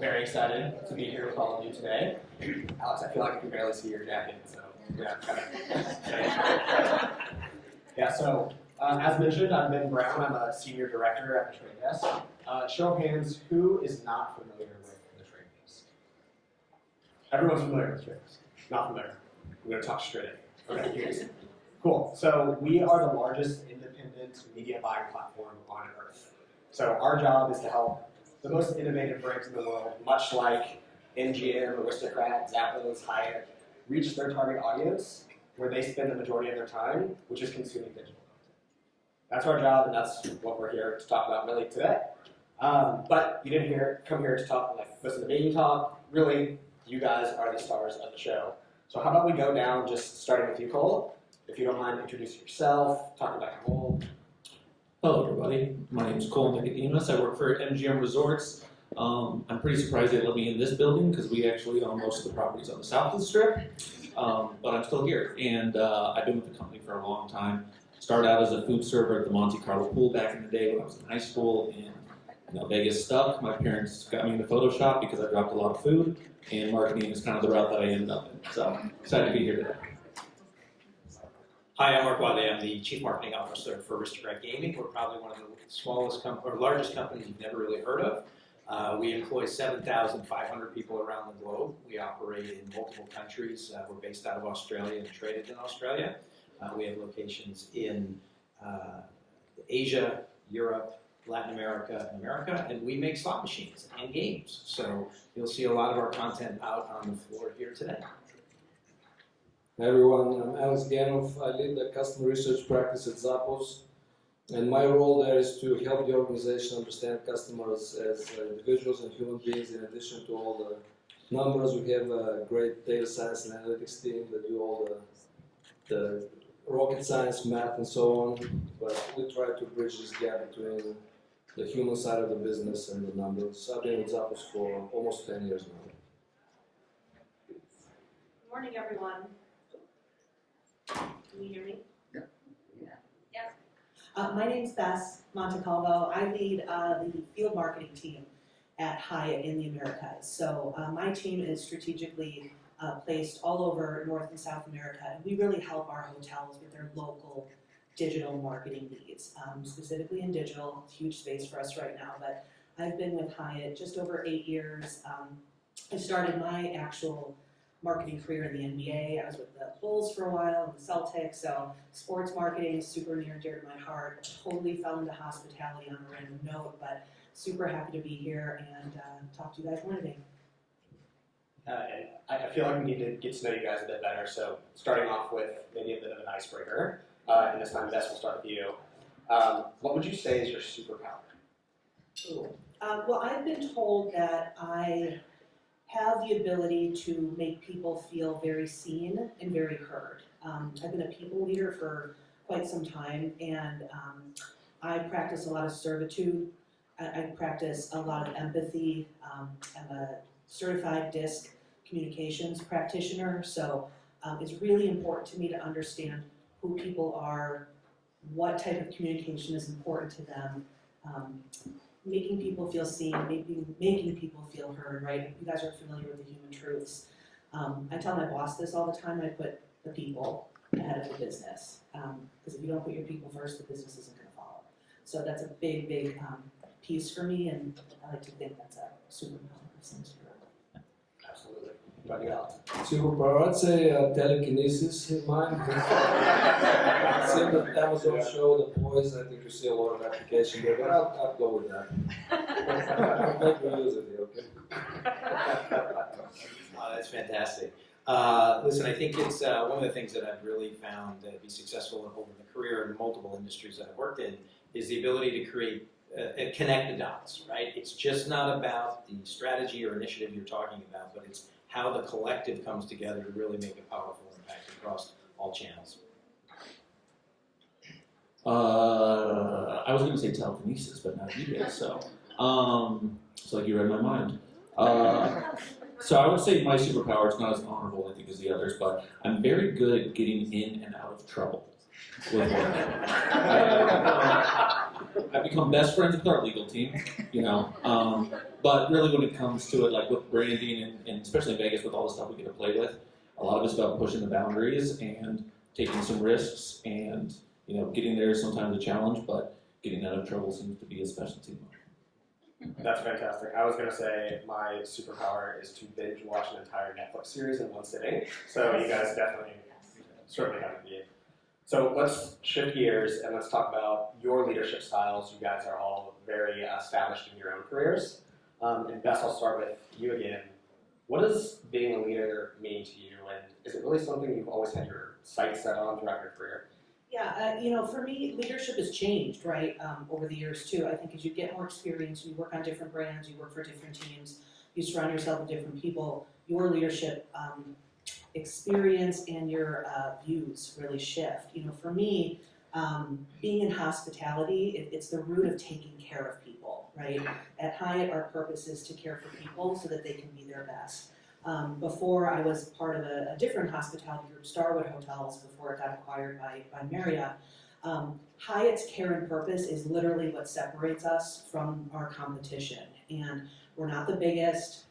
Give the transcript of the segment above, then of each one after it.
very excited to be here with all of you today. Alex, I feel like I can barely see your jacket, so yeah, so as mentioned, I'm Ben Brown. I'm a senior director at the trade desk. Show of hands, who is not familiar with the trade desk? Everyone's familiar with the trade desk. Not familiar. I'm going to talk straight in. Okay, here's cool. So we are the largest independent media buying platform on earth. So our job is to help the most innovative brands in the world, much like MGM, Aristocrat, Zappos, Hyatt, reach their target audience where they spend the majority of their time, which is consuming digital content. That's our job, and that's what we're here to talk about really today. But you didn't come here to talk, listen to me talk. Really, you guys are the stars of the show. So how about we go down, just starting with you, Cole. If you don't mind, introduce yourself, talk about your role. Hello, everybody. My name is Cole Nikodemus. I work for MGM Resorts. I'm pretty surprised they let me in this building because we actually own most of the properties on the south of the strip. But I'm still here, and I've been with the company for a long time. Started out as a food server at the Montecalvo pool back in the day when I was in high school, and Vegas stuck. My parents got me into Photoshop because I dropped a lot of food, and marketing is kind of the route that I ended up in. So excited to be here today. Hi, I'm Wadley. I'm the Chief Marketing Officer for Aristocrat Gaming. We're probably one of the largest companies you've never really heard of. We employ 7,500 people around the globe. We operate in multiple countries. We're based out of Australia and traded in Australia. We have locations in Asia, Europe, Latin America, and we make slot machines and games. So you'll see a lot of our content out on the floor here today. Hi everyone, I'm Genov. I lead the customer research practice at Zappos, and my role there is to help the organization understand customers as individuals and human beings. In addition to all the numbers, we have a great data science and analytics team that do all the rocket science, math, and so on. But we try to bridge this gap between the human side of the business and the numbers. I've been with Zappos for almost 10 years now. Good morning, everyone. Can you hear me? Yeah. Yes. My name's Bess Montecalvo. I lead the field marketing team at Hyatt in the Americas. So my team is strategically placed all over North and South America, and we really help our hotels with their local digital marketing needs, specifically in digital. Huge space for us right now, but I've been with Hyatt just over 8 years. I started my actual marketing career in the NBA. I was with the Bulls for a while and the Celtics, so sports marketing is super near and dear to my heart. Totally fell into hospitality on a random note, but super happy to be here and talk to you guys more today. And I feel like we need to get to know you guys a bit better, so starting off with maybe a bit of an icebreaker, and this time, Bess, we'll start with you. What would you say is your superpower? Well, I've been told that I have the ability to make people feel very seen and very heard. I've been a people leader for quite some time, and I practice a lot of servitude. I practice a lot of empathy. I'm a certified DISC communications practitioner, so it's really important to me to understand who people are, what type of communication is important to them, making people feel seen, making people feel heard, right? You guys are familiar with the human truths. I tell my boss this all the time. I put the people ahead of the business. Because if you don't put your people first, the business isn't going to follow. So that's a big, big piece for me, and I like to think that's a superpower of some sort. Absolutely. What about you, Alex? Superpower, I'd say telekinesis in mine. Seen the Amazon show, The Boys. I think you see a lot of application there, but I'll go with that. Let me use it here, okay? That's fantastic. Listen, I think it's one of the things that I've really found to be successful over the career in multiple industries that I've worked in is the ability to create connect the dots, right? It's just not about the strategy or initiative you're talking about, but it's how the collective comes together to really make a powerful impact across all channels. I was going to say telekinesis, but now you did, so it's like you read my mind. So I would say my superpower is not as honorable, I think, as the others, but I'm very good at getting in and out of trouble with work. I've become best friends with our legal team, you know. But really, when it comes to it, like with branding and especially in Vegas with all the stuff we get to play with, a lot of it's about pushing the boundaries and taking some risks, and you know, getting there is sometimes a challenge, but getting out of trouble seems to be a specialty. That's fantastic. I was going to say my superpower is to binge watch an entire Netflix series in one sitting. So you guys definitely, certainly have to be. So let's shift gears and let's talk about your leadership styles. You guys are all very established in your own careers. And Bess, I'll start with you again. What does being a leader mean to you? And is it really something you've always had your sights set on throughout your career? Yeah, you know, for me, leadership has changed, right, over the years too. I think as you get more experience, you work on different brands, you work for different teams, you surround yourself with different people, your leadership experience and your views really shift. You know, for me, being in hospitality, it's the root of taking care of people, right? At Hyatt, our purpose is to care for people so that they can be their best. Before I was part of a different hospitality group, Starwood Hotels, before it got acquired by Marriott. Hyatt's care and purpose is literally what separates us from our competition. And we're not the biggest,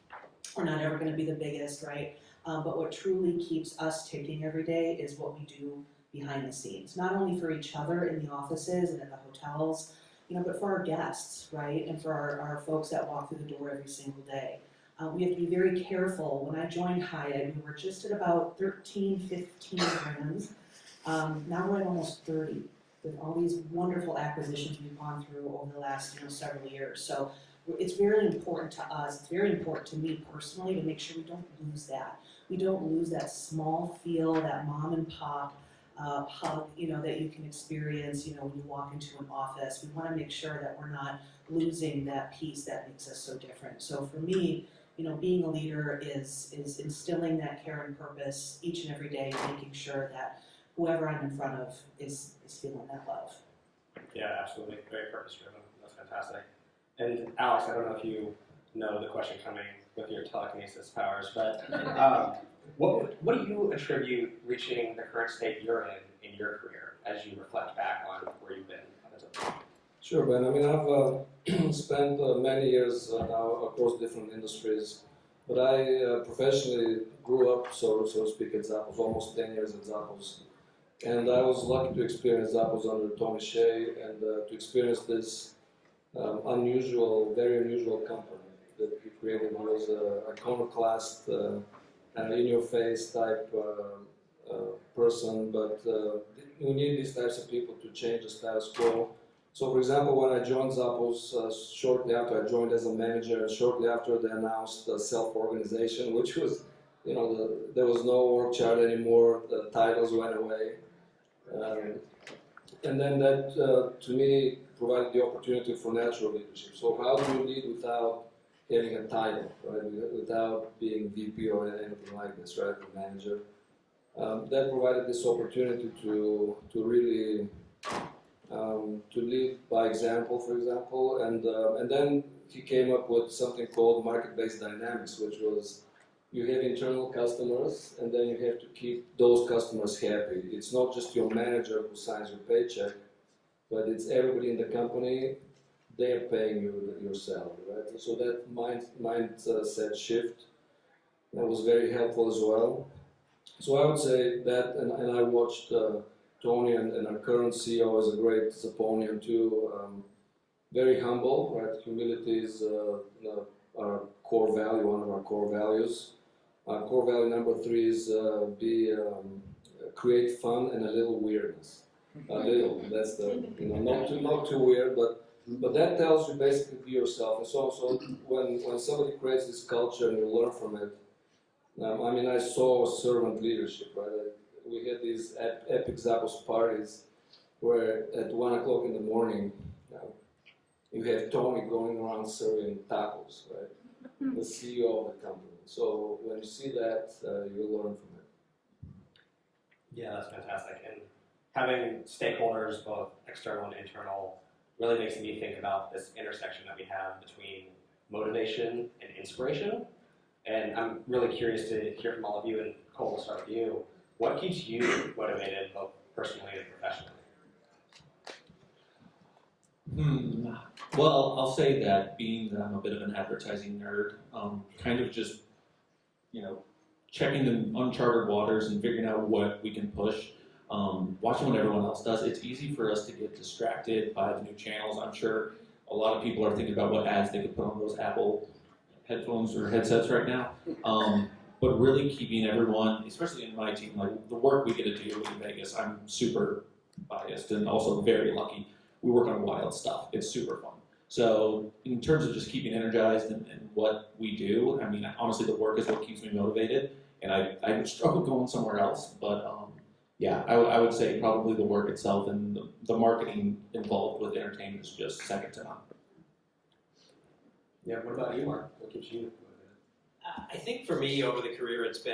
we're not ever going to be the biggest, right? But what truly keeps us ticking every day is what we do behind the scenes, not only for each other in the offices and at the hotels, you know, but for our guests, right? And for our folks that walk through the door every single day. We have to be very careful. When I joined Hyatt, we were just at about 13, 15 brands. Now we're at almost 30 with all these wonderful acquisitions we've gone through over the last, you know, several years. So it's very important to us, it's very important to me personally to make sure we don't lose that. We don't lose that small feel, that mom and pop hug, you know, that you can experience, you know, when you walk into an office. We want to make sure that we're not losing that piece that makes us so different. So for me, you know, being a leader is instilling that care and purpose each and every day, making sure that whoever I'm in front of is feeling that love. Yeah, absolutely. Very purpose-driven. That's fantastic. And Alex, I don't know if you know the question coming with your telekinesis powers, but what do you attribute reaching the current state you're in your career as you reflect back on where you've been up until now? Sure, Ben. I mean, I've spent many years now across different industries, but I professionally grew up, so to speak, at Zappos, almost 10 years at Zappos. And I was lucky to experience Zappos under Tony Hsieh and to experience this very unusual company that he created. He was an iconoclast, in-your-face type person, but we need these types of people to change the status quo. So, for example, when I joined Zappos, shortly after I joined as a manager, and shortly after they announced self-organization, which was, you know, there was no org chart anymore, the titles went away. And then that, to me, provided the opportunity for natural leadership. So how do you lead without having a title, right? Without being VP or anything like this, right? The manager. That provided this opportunity to really to lead by example, for example, and then he came up with something called market-based dynamics, which was you have internal customers, and then you have to keep those customers happy. It's not just your manager who signs your paycheck, but it's everybody in the company. They are paying you your salary, right? So that mindset shift that was very helpful as well. So I would say that, and I watched Tony and our current CEO is a great Zapponian too. Very humble, right? Humility is our core value, one of our core values. Core value number 3 is create fun and a little weirdness. A little, that's the, you know, not too weird, but that tells you basically be yourself. And so when somebody creates this culture and you learn from it, I mean, I saw servant leadership, right? We had these epic Zappos parties where at 1 o'clock in the morning, you have Tony going around serving tacos, right? The CEO of the company. So when you see that, you learn from it. Yeah, that's fantastic. And having stakeholders, both external and internal, really makes me think about this intersection that we have between motivation and inspiration. And I'm really curious to hear from all of you, and Cole, we'll start with you. What keeps you motivated, both personally and professionally? Well, I'll say that being that I'm a bit of an advertising nerd, kind of just, checking the uncharted waters and figuring out what we can push. Watching what everyone else does, it's easy for us to get distracted by the new channels. I'm sure a lot of people are thinking about what ads they could put on those Apple headphones or headsets right now. But really keeping everyone, especially in my team, like the work we get to do in Vegas, I'm super biased and also very lucky. We work on wild stuff. It's super fun. So in terms of just keeping energized and what we do, I mean, honestly, the work is what keeps me motivated. And I would struggle going somewhere else, but yeah, I would say probably the work itself and the marketing involved with entertainment is just second to none. Yeah, what about you, Mark? What keeps you motivated? I think for me over the career, it's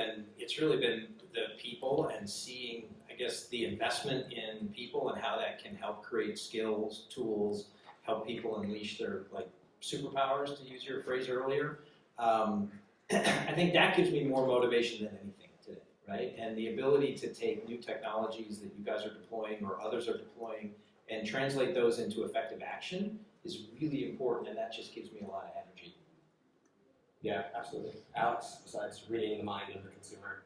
really been the people and seeing, I guess, the investment in people and how that can help create skills, tools, help people unleash their superpowers, to use your phrase earlier. I think that gives me more motivation than anything today, right? And the ability to take new technologies that you guys are deploying or others are deploying and translate those into effective action is really important, and that just gives me a lot of energy. Yeah, absolutely. Alex, besides reading the mind of the consumer.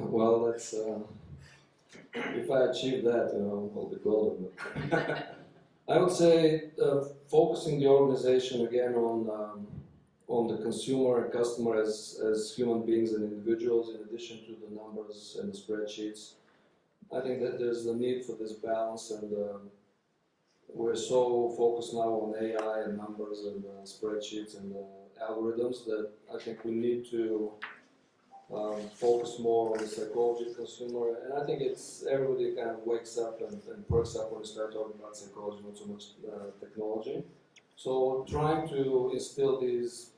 Well, that's if I achieve that, I'll be golden. I would say focusing the organization again on the consumer and customer as human beings and individuals, in addition to the numbers and the spreadsheets. I think that there's the need for this balance, and we're so focused now on AI and numbers and spreadsheets and algorithms that I think we need to focus more on the psychology of the consumer. And I think everybody kind of wakes up and perks up when you start talking about psychology, not so much technology. So trying to instill these,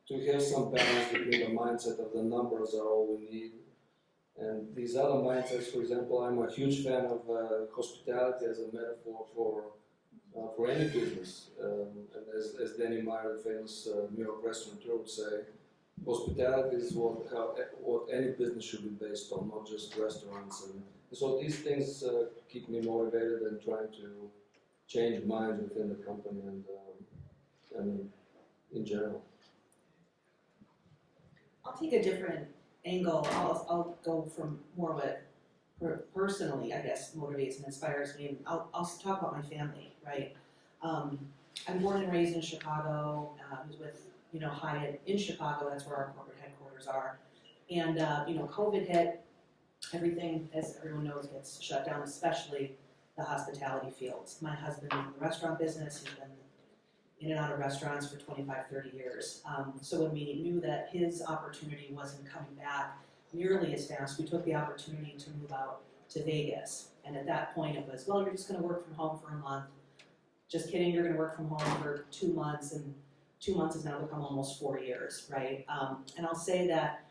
to have some balance between the mindset of the numbers are all we need. And these other mindsets, for example, I'm a huge fan of hospitality as a metaphor for any business. And as Danny Meyer, the famous New York restaurateur, would say, hospitality is what any business should be based on, not just restaurants. And so these things keep me motivated and trying to change minds within the company and in general. I'll take a different angle. I'll go from more what personally, I guess, motivates and inspires me. And I'll talk about my family, right? I'm born and raised in Chicago. I was with Hyatt in Chicago. That's where our corporate headquarters are. And COVID hit. Everything, as everyone knows, gets shut down, especially the hospitality fields. My husband is in the restaurant business. He's been in and out of restaurants for 25, 30 years. So when we knew that his opportunity wasn't coming back nearly as fast, we took the opportunity to move out to Vegas. And at that point it was, well, you're just gonna work from home for a month. Just kidding, you're gonna work from home for 2 months, and 2 months has now become almost 4 years, right? And I'll say that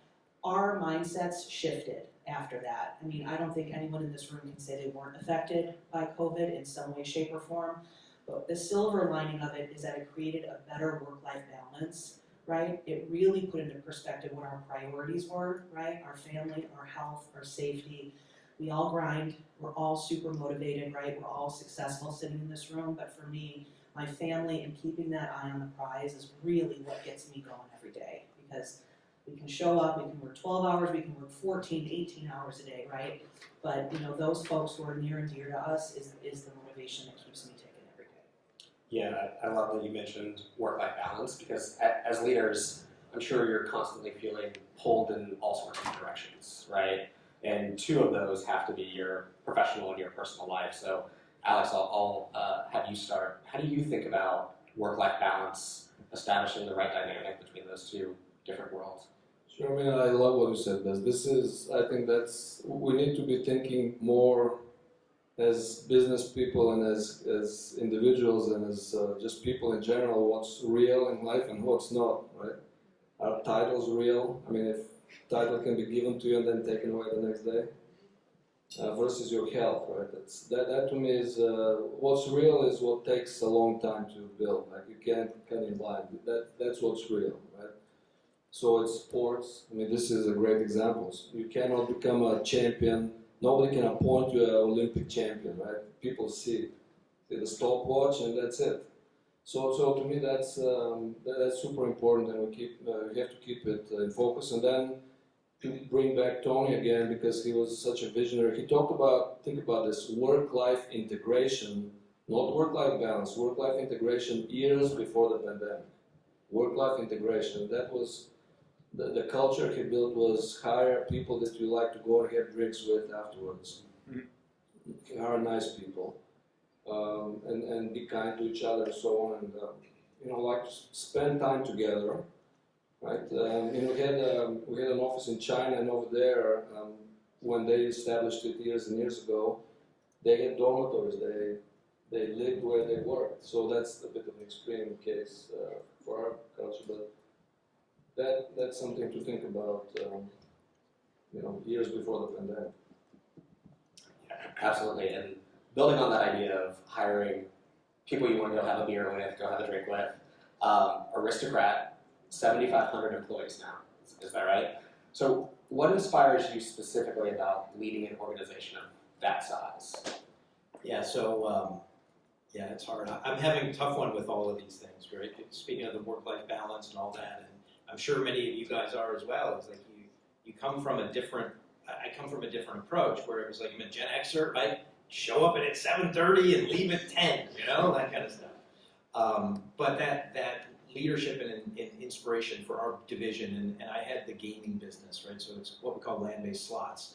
our mindsets shifted after that. I mean, I don't think anyone in this room can say they weren't affected by COVID in some way, shape, or form. But the silver lining of it is that it created a better work-life balance, right? It really put into perspective what our priorities were, right? Our family, our health, our safety. We all grind. We're all super motivated, right? We're all successful sitting in this room. But for me, my family and keeping that eye on the prize is really what gets me going every day. Because we can show up, we can work 12 hours, we can work 14, 18 hours a day, right? But those folks who are near and dear to us is the motivation that keeps me ticking. Yeah, I love that you mentioned work-life balance, because as leaders, I'm sure you're constantly feeling pulled in all sorts of directions, right? And two of those have to be your professional and your personal life. So, Alex, I'll have you start. How do you think about work-life balance, establishing the right dynamic between those two different worlds? Sure, I mean, I love what you said, Bess. I think we need to be thinking more as business people and as individuals and as just people in general, what's real in life and what's not, right? Are titles real? I mean, if title can be given to you and then taken away the next day, versus your health, right? That to me is, what's real is what takes a long time to build. Like you can't buy it. That's what's real, right? So it's sports. I mean, this is a great example. You cannot become a champion. Nobody can appoint you an Olympic champion, right? People see it. did a stopwatch, and that's it. So to me, that's super important, and we have to keep it in focus. And then to bring back Tony again, because he was such a visionary. He talked about, think about this, work-life integration, not work-life balance, work-life integration years before the pandemic. Work-life integration, that was the culture he built, was hire people that you like to go and have drinks with afterwards. Hire nice people, and be kind to each other and so on, and like to spend time together. Right, we had an office in China, and over there, when they established it years and years ago, they had dormitories. They lived where they worked. So that's a bit of an extreme case for our culture, but that's something to think about. Years before the pandemic. Yeah, absolutely, and building on that idea of hiring people you want to go have a beer with, go have a drink with, Aristocrat. 7,500 employees now, is that right? So what inspires you specifically about leading an organization of that size? Yeah, so it's hard. I'm having a tough one with all of these things, right? Speaking of the work-life balance and all that, and I'm sure many of you guys are as well. It's like you come from a different, I come from a different approach where it was like I'm a Gen Xer, right? Show up at 7:30 and leave at 10, that kind of stuff. But that leadership and inspiration for our division, and I had the gaming business, right? So it's what we call land-based slots.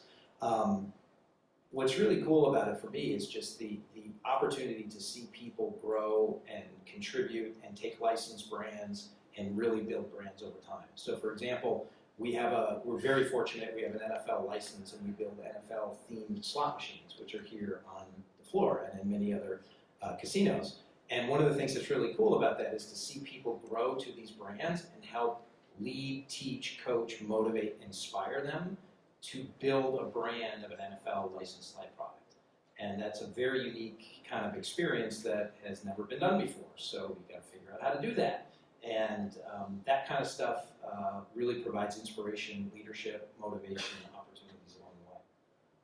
What's really cool about it for me is just the opportunity to see people grow and contribute and take licensed brands and really build brands over time. So for example, we're very fortunate, we have an NFL license and we build NFL-themed slot machines, which are here on the floor and in many other casinos. And one of the things that's really cool about that is to see people grow to these brands and help lead, teach, coach, motivate, inspire them to build a brand of an NFL licensed slide product. And that's a very unique kind of experience that has never been done before. So we've got to figure out how to do that. And that kind of stuff really provides inspiration, leadership, motivation, and opportunities along the way.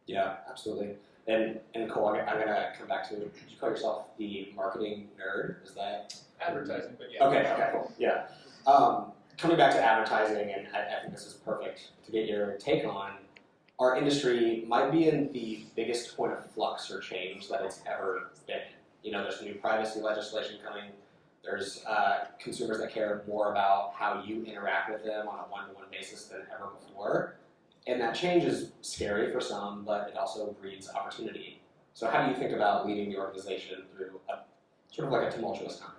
Yeah, absolutely. And Cole, I'm going to come back to, did you call yourself the marketing nerd? Is that? Advertising, but yeah. Okay, cool. Yeah. Coming back to advertising, and I think this is perfect to get your take on, our industry might be in the biggest point of flux or change that it's ever been. There's new privacy legislation coming. There's consumers that care more about how you interact with them on a one-to-one basis than ever before. And that change is scary for some, but it also breeds opportunity. So how do you think about leading the organization through a sort of like a tumultuous time?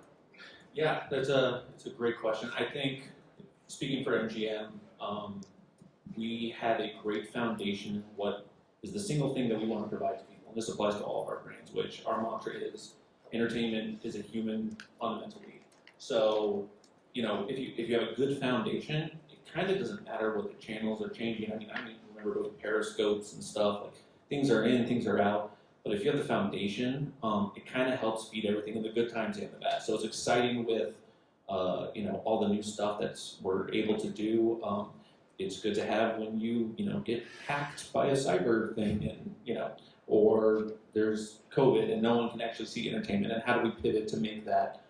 Yeah, it's a great question. I think, speaking for MGM, we have a great foundation in what is the single thing that we want to provide to people. And this applies to all of our brands, which our mantra is, entertainment is a human fundamental need. So, if you have a good foundation, it kind of doesn't matter what the channels are changing. I remember doing periscopes and stuff, like things are in, things are out. But if you have the foundation, it kind of helps feed everything in the good times and the bad. So it's exciting with, all the new stuff we're able to do. It's good to have when you get hacked by a cyber thing, and or there's COVID and no one can actually see entertainment. And how do we pivot to make that,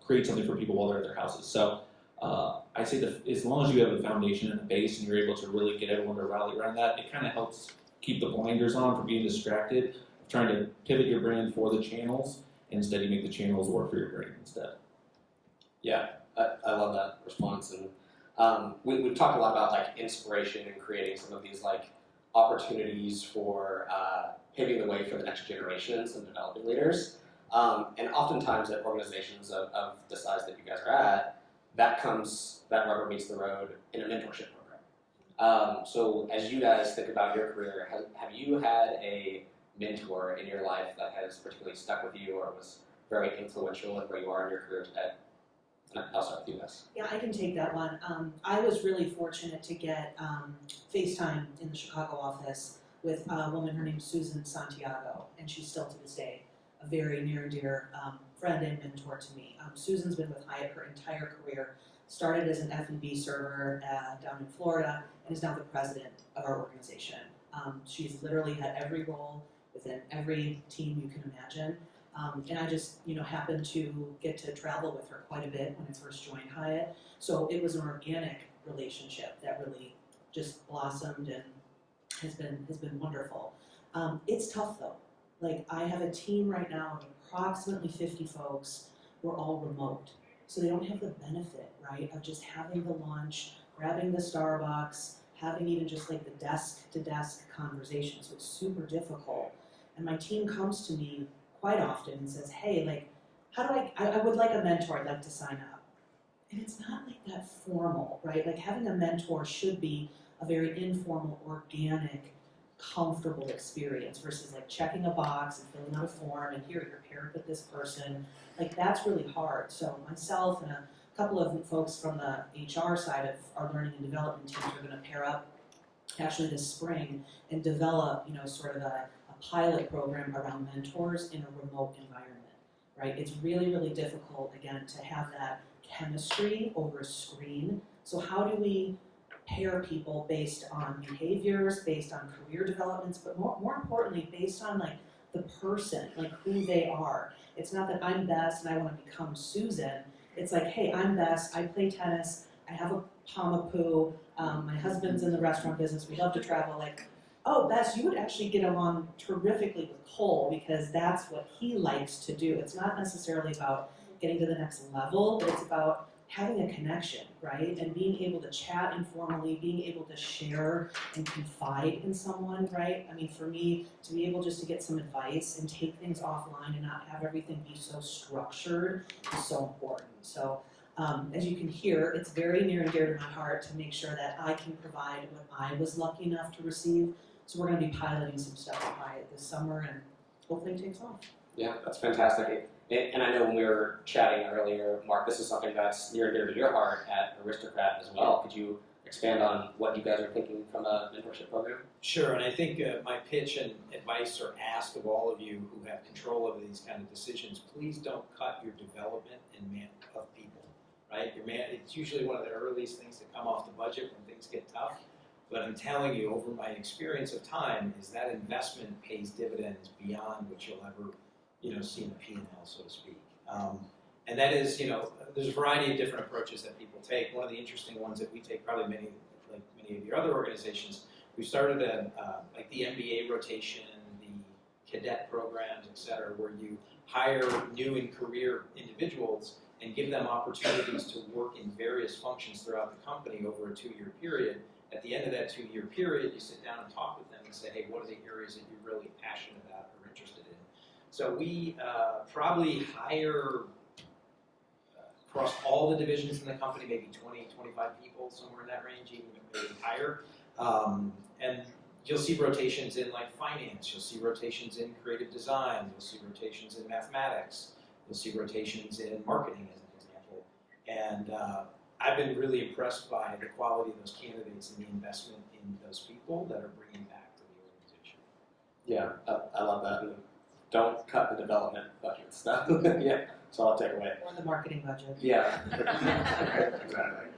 create something for people while they're at their houses? So I say that as long as you have the foundation and the base, and you're able to really get everyone to rally around that, it kind of helps keep the blinders on from being distracted, trying to pivot your brand for the channels, and instead you make the channels work for your brand instead. Yeah, I love that response. And we've talked a lot about like inspiration and creating some of these like opportunities for paving the way for the next generations and developing leaders. And oftentimes at organizations of the size that you guys are at, that rubber meets the road in a mentorship program. So as you guys think about your career, have you had a mentor in your life that has particularly stuck with you or was very influential in where you are in your career today? And I'll start with you, Bess. Yeah, I can take that one. I was really fortunate to get FaceTime in the Chicago office with a woman, her name's Susan Santiago, and she's still to this day a very near and dear friend and mentor to me. Susan's been with Hyatt her entire career, started as an F&B server down in Florida, and is now the president of our organization. She's literally had every role within every team you can imagine. And I just, happened to get to travel with her quite a bit when I first joined Hyatt. So it was an organic relationship that really just blossomed and has been wonderful. It's tough though. Like, I have a team right now of approximately 50 folks. We're all remote. So they don't have the benefit, right, of just having the lunch, grabbing the Starbucks, having even just like the desk-to-desk conversation. So it's super difficult. And my team comes to me quite often and says, hey, like, how do I would like a mentor, I'd like to sign up. And it's not like that formal, right? Like, having a mentor should be a very informal, organic, comfortable experience versus like checking a box and filling out a form and here you're paired with this person. Like, that's really hard. So myself and a couple of folks from the HR side of our learning and development teams are going to pair up actually this spring and develop, sort of a pilot program around mentors in a remote environment, right? It's really, really difficult, again, to have that chemistry over a screen. So how do we pair people based on behaviors, based on career developments, but more importantly, based on like the person, like who they are. It's not that I'm Bess and I want to become Susan. It's like, hey, I'm Bess, I play tennis, I have a Pamapu, my husband's in the restaurant business, we love to travel. Like, oh, Bess, you would actually get along terrifically with Cole because that's what he likes to do. It's not necessarily about getting to the next level, but it's about having a connection, right? And being able to chat informally, being able to share and confide in someone, right? I mean, for me, to be able just to get some advice and take things offline and not have everything be so structured is so important. So as you can hear, it's very near and dear to my heart to make sure that I can provide what I was lucky enough to receive. So we're gonna be piloting some stuff at Hyatt this summer and hopefully it takes off. Yeah, that's fantastic. And I know when we were chatting earlier, Mark, this is something that's near and dear to your heart at Aristocrat as well. Could you expand on what you guys are thinking from a mentorship program? Sure, and I think my pitch and advice or ask of all of you who have control over these kind of decisions, please don't cut your development of people, right? It's usually one of the earliest things that come off the budget when things get tough. But I'm telling you, over my experience of time, is that investment pays dividends beyond what you'll ever see in the P&L, so to speak. And that is, there's a variety of different approaches that people take. One of the interesting ones that we take, probably many of your other organizations, we started like the MBA rotation, the cadet programs, et cetera, where you hire new in career individuals and give them opportunities to work in various functions throughout the company over a 2-year period. At the end of that 2-year period, you sit down and talk with them and say, hey, what are the areas that you're really passionate about or interested in? So we probably hire across all the divisions in the company, maybe 20, 25 people, somewhere in that range, even maybe higher. And you'll see rotations in like finance, you'll see rotations in creative design, you'll see rotations in mathematics, you'll see rotations in marketing as an example. And I've been really impressed by the quality of those candidates and the investment in those people that are bringing back to the organization. Yeah, I love that. And don't cut the development budget stuff. Yeah, so I'll take away. Or the marketing budget. Yeah, exactly.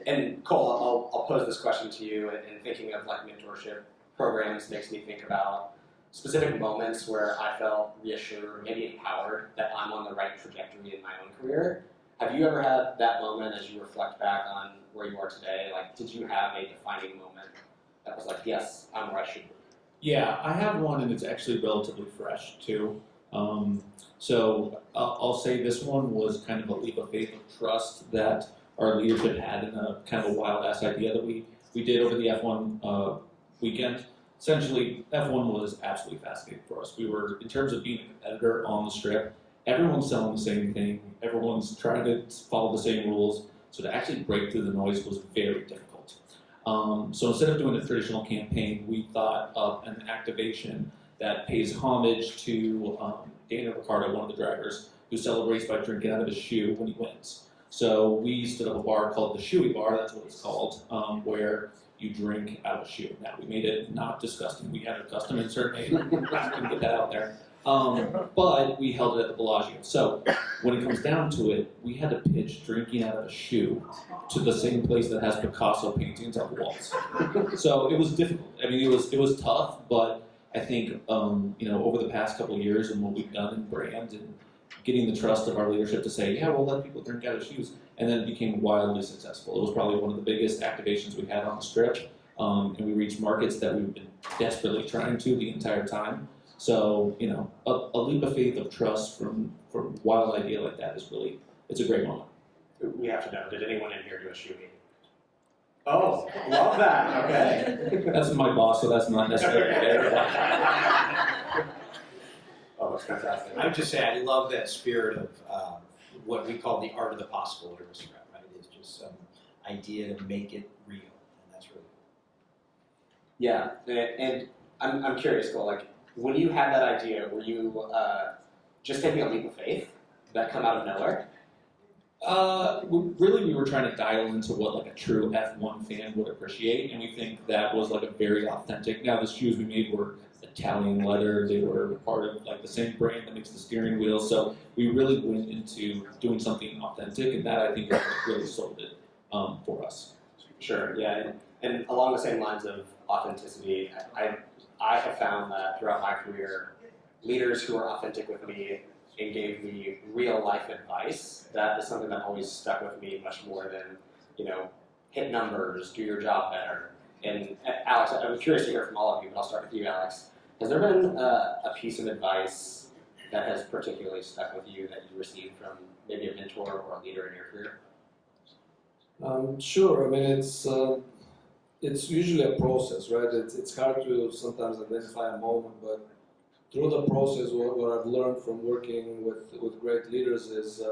And Cole, I'll pose this question to you. And thinking of like mentorship programs makes me think about specific moments where I felt reassured, maybe empowered, that I'm on the right trajectory in my own career. Have you ever had that moment as you reflect back on where you are today? Like, did you have a defining moment that was like, yes, I'm where I should be? Yeah, I have one, and it's actually relatively fresh too. So I'll say this one was kind of a leap of faith of trust that our leadership had in a kind of a wild-ass idea that we did over the F1 weekend. Essentially, F1 was absolutely fascinating for us. We were, in terms of being a competitor on the strip, everyone's selling the same thing, everyone's trying to follow the same rules, so to actually break through the noise was very difficult. So instead of doing a traditional campaign, we thought of an activation that pays homage to Daniel Ricciardo, one of the drivers, who celebrates by drinking out of his shoe when he wins. So we stood up a bar called the Shoey Bar, that's what it's called, where you drink out of a shoe. Now, we made it not disgusting. We had a custom insert made. Couldn't get that out there. But we held it at the Bellagio. So when it comes down to it, we had to pitch drinking out of a shoe to the same place that has Picasso paintings on the walls. So it was difficult. I mean, it was tough, but I think, over the past couple of years and what we've done in brand and getting the trust of our leadership to say, yeah, we'll let people drink out of shoes. And then it became wildly successful. It was probably one of the biggest activations we had on the strip. And we reached markets that we've been desperately trying to the entire time. So, a leap of faith of trust from a wild idea like that is really, it's a great moment. We have to know, did anyone in here do a shoe meeting? Oh, love that. Okay. That's my boss, so that's not necessarily fair. Oh, that's fantastic. I would just say I love that spirit of what we call the art of the possible at Aristocrat, right? It's just some idea to make it real, and that's really cool. Yeah, and I'm curious, Cole, like, when you had that idea, were you just taking a leap of faith that come out of nowhere? Really, we were trying to dial into what like a true F1 fan would appreciate, and we think that was like a very authentic. Now, the shoes we made were Italian leather; they were part of like the same brand that makes the steering wheel. So we really went into doing something authentic, and that I think is what really sold it for us. Sure, yeah, and along the same lines of authenticity, I have found that throughout my career, leaders who are authentic with me and gave me real life advice, that is something that always stuck with me much more than, hit numbers, do your job better. And Alex, I'm curious to hear from all of you, but I'll start with you, Alex. Has there been a piece of advice that has particularly stuck with you that you received from maybe a mentor or a leader in your career? Sure. I mean, it's usually a process, right? It's hard to sometimes identify a moment, but through the process, what I've learned from working with great leaders is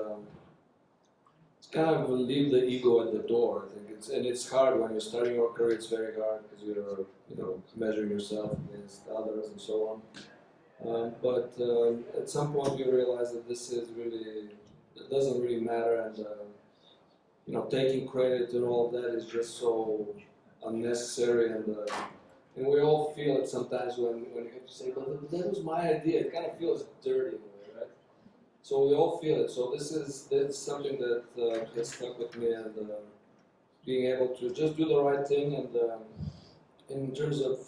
it's kind of leave the ego at the door. I think it's hard when you're starting your career. It's very hard because you're measuring yourself against others and so on. But at some point, you realize that it doesn't really matter, and taking credit and all of that is just so unnecessary, and we all feel it sometimes when you have to say, but that was my idea. It kind of feels dirty in a way, right? So we all feel it. So this is something that has stuck with me, and being able to just do the right thing. And in terms of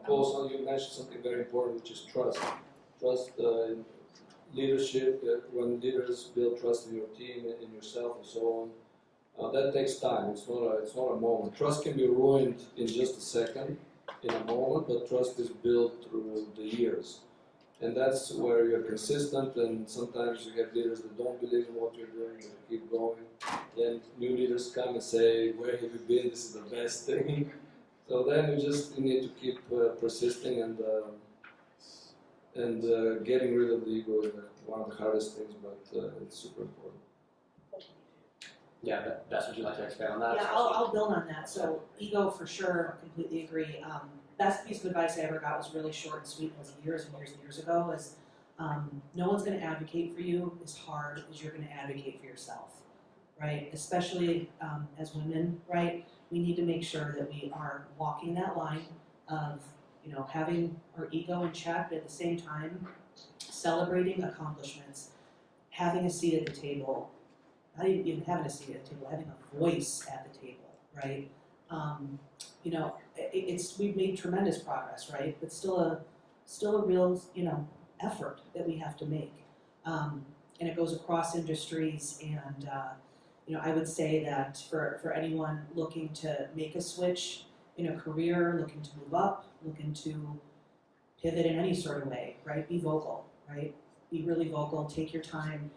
Paul, you mentioned something very important, which is trust. Trust leadership. When leaders build trust in your team, in yourself, and so on, that takes time. It's not a moment. Trust can be ruined in just a second, in a moment, but trust is built through the years. And that's where you're consistent, and sometimes you get leaders that don't believe in what you're doing, and keep going. Then new leaders come and say, where have you been? This is the best thing. So then you need to keep persisting, and getting rid of the ego is one of the hardest things, but it's super important. Yeah, Bess, would you like to expand on that? Yeah, I'll build on that. So ego for sure, completely agree. Best piece of advice I ever got was really short and sweet. It was years and years and years ago. Is no one's going to advocate for you as hard as you're going to advocate for yourself, right? Especially as women, right? We need to make sure that we are walking that line of having our ego in check, but at the same time celebrating accomplishments, having a seat at the table. Not even having a seat at the table, having a voice at the table, right? We've made tremendous progress, right? But still a real, effort that we have to make, and it goes across industries. And I would say that for anyone looking to make a switch in a career, looking to move up, looking to pivot in any sort of way, right? Be vocal, right? Be really vocal. Take your time.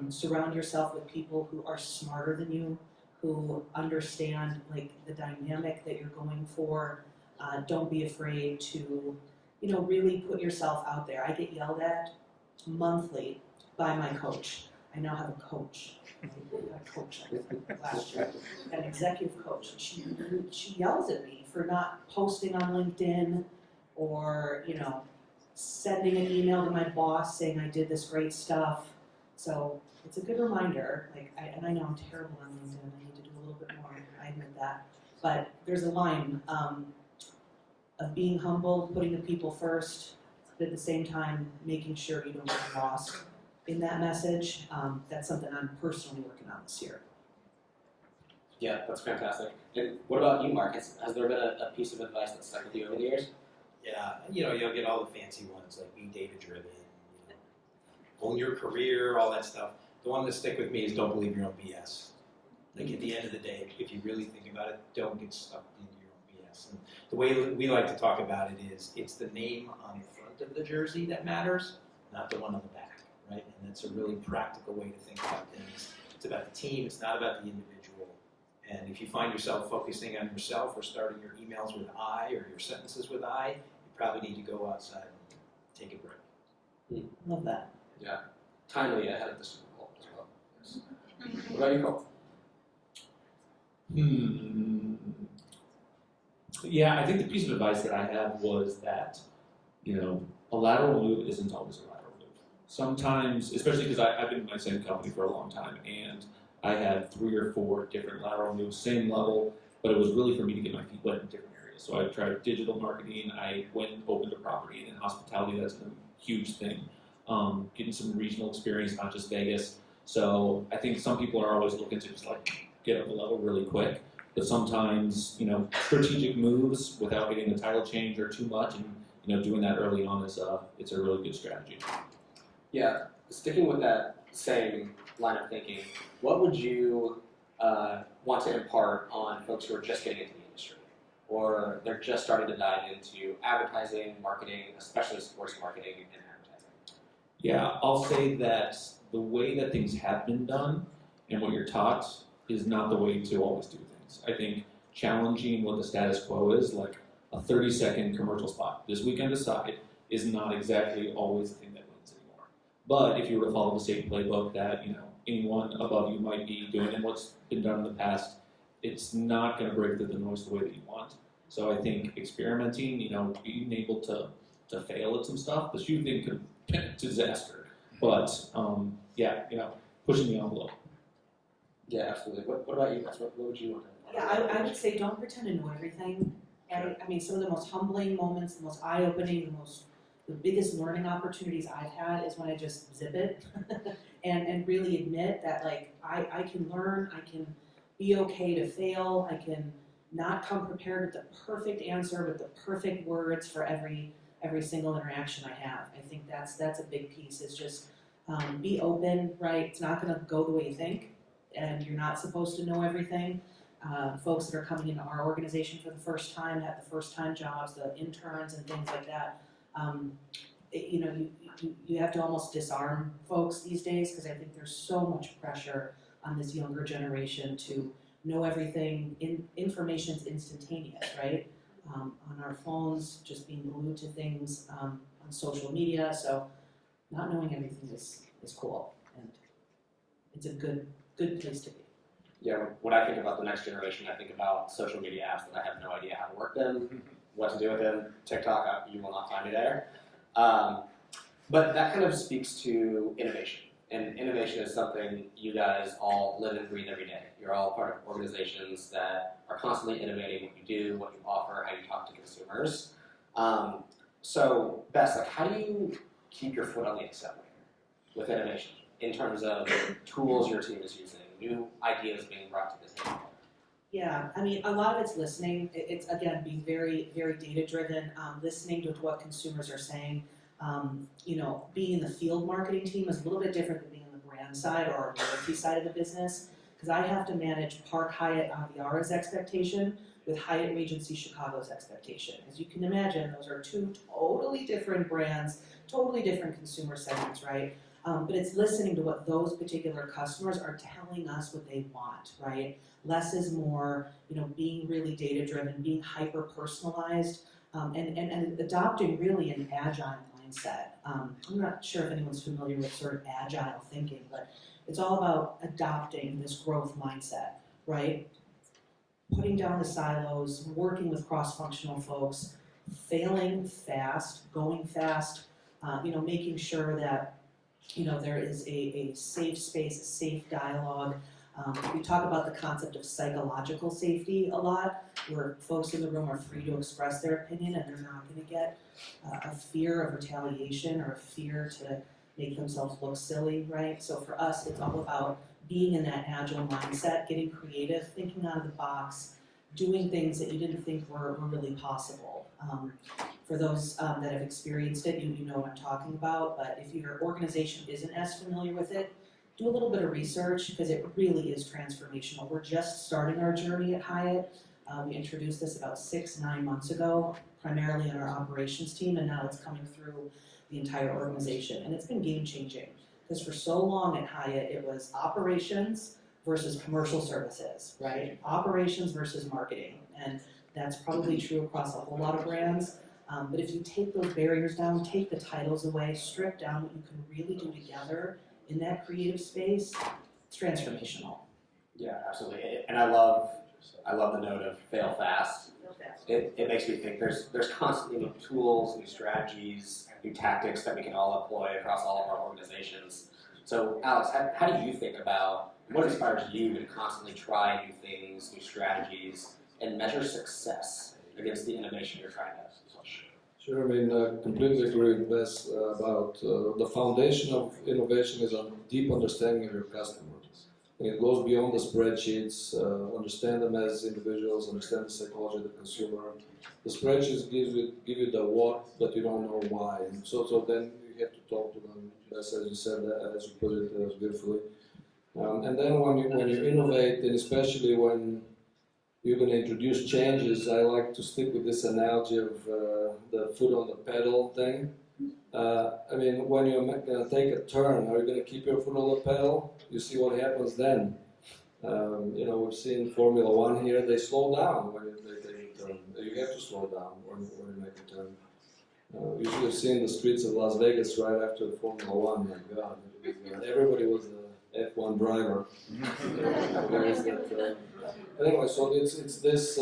Surround yourself with people who are smarter than you, who understand the dynamic that you're going for. Don't be afraid to, really put yourself out there. I get yelled at monthly by my coach. I now have a coach. I got a coach last year, an executive coach. And she yells at me for not posting on LinkedIn, or sending an email to my boss saying I did this great stuff. So it's a good reminder, and I know I'm terrible on LinkedIn, I need to do a little bit more, I admit that. But there's a line of being humble, putting the people first, but at the same time, making sure you don't get lost in that message. That's something I'm personally working on this year. Yeah, that's fantastic. And what about you, Mark? Has there been a piece of advice that stuck with you over the years? Yeah, you'll get all the fancy ones like be data driven, own your career, all that stuff. The one that stick with me is don't believe your own BS. Like at the end of the day, if you really think about it, don't get stuck into your own BS. And the way we like to talk about it is it's the name on the front of the jersey that matters, not the one on the back, right? And that's a really practical way to think about things. It's about the team, it's not about the individual. And if you find yourself focusing on yourself or starting your emails with I or your sentences with I, you probably need to go outside and take a break. Love that. Yeah, timely ahead of the Super Bowl as well. Yes. What about you, Cole? Yeah, I think the piece of advice that I had was that, a lateral move isn't always a lateral move. Sometimes, especially because I've been in my same company for a long time, and I had 3 or 4 different lateral moves, same level, but it was really for me to get my feet wet in different areas. So I tried digital marketing, I went and opened a property, and in hospitality, that's a huge thing. Getting some regional experience, not just Vegas. So I think some people are always looking to just get up a level really quick. But sometimes, strategic moves without getting the title change or too much, and doing that early on it's a really good strategy. Yeah, sticking with that same line of thinking, what would you want to impart on folks who are just getting into the industry, or they're just starting to dive into advertising, marketing, especially sports marketing and advertising? Yeah, I'll say that the way that things have been done and what you're taught is not the way to always do things. I think challenging what the status quo is, like a 30-second commercial spot this weekend aside, is not exactly always the thing that wins anymore. But if you were to follow the same playbook that anyone above you might be doing and what's been done in the past, it's not going to break through the noise the way that you want. So I think experimenting, being able to fail at some stuff, the shoe thing could be a disaster. But pushing the envelope. Yeah, absolutely. What about you guys? What would you want to? Yeah, I would say don't pretend to know everything. Right? I mean, some of the most humbling moments, the most eye-opening, the biggest learning opportunities I've had is when I just zip it and really admit that I can learn, I can be okay to fail, I can not come prepared with the perfect answer, with the perfect words for every single interaction I have. I think that's a big piece, is just be open, right? It's not gonna go the way you think, and you're not supposed to know everything. Folks that are coming into our organization for the first time, have the first time jobs, the interns and things like that. You have to almost disarm folks these days, because I think there's so much pressure on this younger generation to know everything. Information's instantaneous, right? On our phones, just being glued to things, on social media. So not knowing everything is cool, and it's a good place to be. Yeah, when I think about the next generation, I think about social media apps that I have no idea how to work them, what to do with them. TikTok, you will not find me there. But that kind of speaks to innovation. And innovation is something you guys all live and breathe every day. You're all part of organizations that are constantly innovating what you do, what you offer, how you talk to consumers. So, Bess, how do you keep your foot on the accelerator with innovation in terms of tools your team is using, new ideas being brought to the table? Yeah, I mean, a lot of it's listening. It's, again, being very, very data-driven, listening to what consumers are saying. Being in the field marketing team is a little bit different than being on the brand side or loyalty side of the business, because I have to manage Park Hyatt Aviara's expectation with Hyatt Regency Chicago's expectation. As you can imagine, those are 2 totally different brands, totally different consumer segments, right? But it's listening to what those particular customers are telling us what they want, right? Less is more, being really data-driven, being hyper-personalized, and adopting really an agile mindset. I'm not sure if anyone's familiar with sort of agile thinking, but it's all about adopting this growth mindset, right? Putting down the silos, working with cross-functional folks, failing fast, going fast, making sure that there is a safe space, a safe dialogue. We talk about the concept of psychological safety a lot, where folks in the room are free to express their opinion and they're not going to get a fear of retaliation or a fear to make themselves look silly, right? So for us, it's all about being in that agile mindset, getting creative, thinking out of the box, doing things that you didn't think were really possible. For those that have experienced it, you know what I'm talking about, but if your organization isn't as familiar with it, do a little bit of research because it really is transformational. We're just starting our journey at Hyatt. We introduced this about 6-9 months ago, primarily on our operations team, and now it's coming through the entire organization. And it's been game changing because for so long at Hyatt, it was operations versus commercial services, right? Operations versus marketing. And that's probably true across a whole lot of brands. But if you take those barriers down, take the titles away, strip down what you can really do together in that creative space, it's transformational. Yeah, absolutely. And I love the note of fail fast. It makes me think there's constantly new tools, new strategies, new tactics that we can all employ across all of our organizations. So Alex, how do you think about what inspires you to constantly try new things, new strategies, and measure success against the innovation you're trying to push? Sure, I mean, completely agree with Bess about the foundation of innovation is a deep understanding of your customers. It goes beyond the spreadsheets, understand them as individuals, understand the psychology of the consumer. The spreadsheets give you the what, but you don't know why. And so then you have to talk to them, Bess, as you said, as you put it beautifully. And then when you innovate, and especially when you're going to introduce changes, I like to stick with this analogy of the foot on the pedal thing. I mean, when you're going to take a turn, are you going to keep your foot on the pedal? You see what happens then. You know, we've seen Formula One here, they slow down when they take a turn. You have to slow down when you make a turn. You should have seen the streets of Las Vegas right after Formula One. My God, everybody was an F1 driver. Anyway, so it's this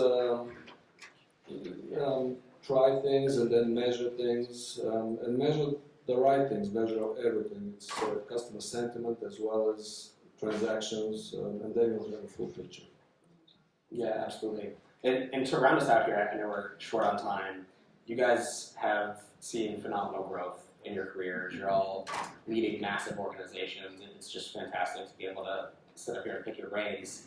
try things and then measure things and measure the right things, measure everything. It's customer sentiment as well as transactions, and then you'll have a full picture. Yeah, absolutely. And to round us out here, I know we're short on time. You guys have seen phenomenal growth in your careers. You're all leading massive organizations, and it's just fantastic to be able to sit up here and pick your brains.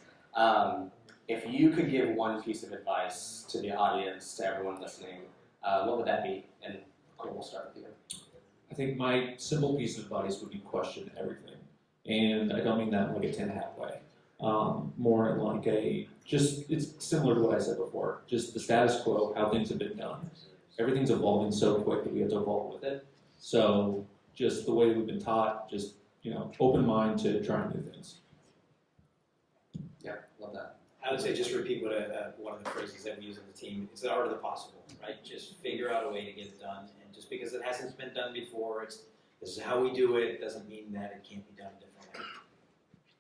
If you could give one piece of advice to the audience, to everyone listening, what would that be? And Cole, we'll start with you. I think my simple piece of advice would be question everything. And I don't mean that like a 10-hat way. More like it's similar to what I said before, just the status quo, how things have been done. Everything's evolving so quick that we have to evolve with it. So just the way we've been taught, just, open mind to trying new things. Yeah, love that. I would say just repeat what one of the phrases that we use on the team. It's the art of the possible, right? Just figure out a way to get it done. And just because it hasn't been done before, this is how we do it, doesn't mean that it can't be done differently.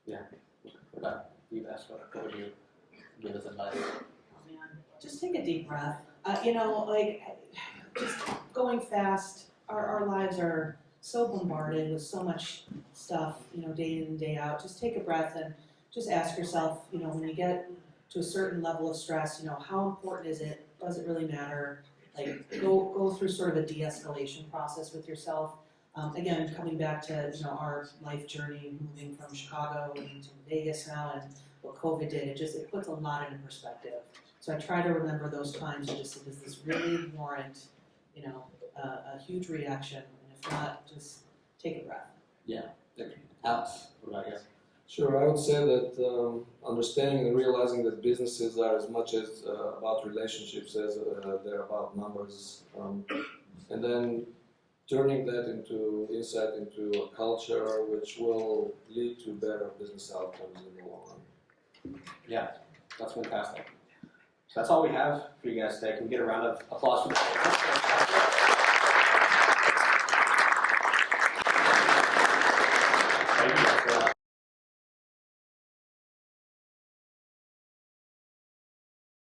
Yeah. What about you, Bess? What would you give as advice? Oh man, just take a deep breath. Just going fast, our lives are so bombarded with so much stuff, day in and day out. Just take a breath and just ask yourself, when you get to a certain level of stress, how important is it? Does it really matter? Like, go through sort of a de-escalation process with yourself. Again, coming back to, our life journey, moving from Chicago into Vegas now, and what COVID did, it puts a lot into perspective. So I try to remember those times and just say, does this really warrant, a huge reaction? And if not, just take a breath. Yeah. Alex, what about you? Sure, I would say that understanding and realizing that businesses are as much as about relationships as they're about numbers, and then turning that into insight into a culture which will lead to better business outcomes in the long run. Yeah, that's fantastic. So that's all we have for you guys today. Can we get a round of applause for that?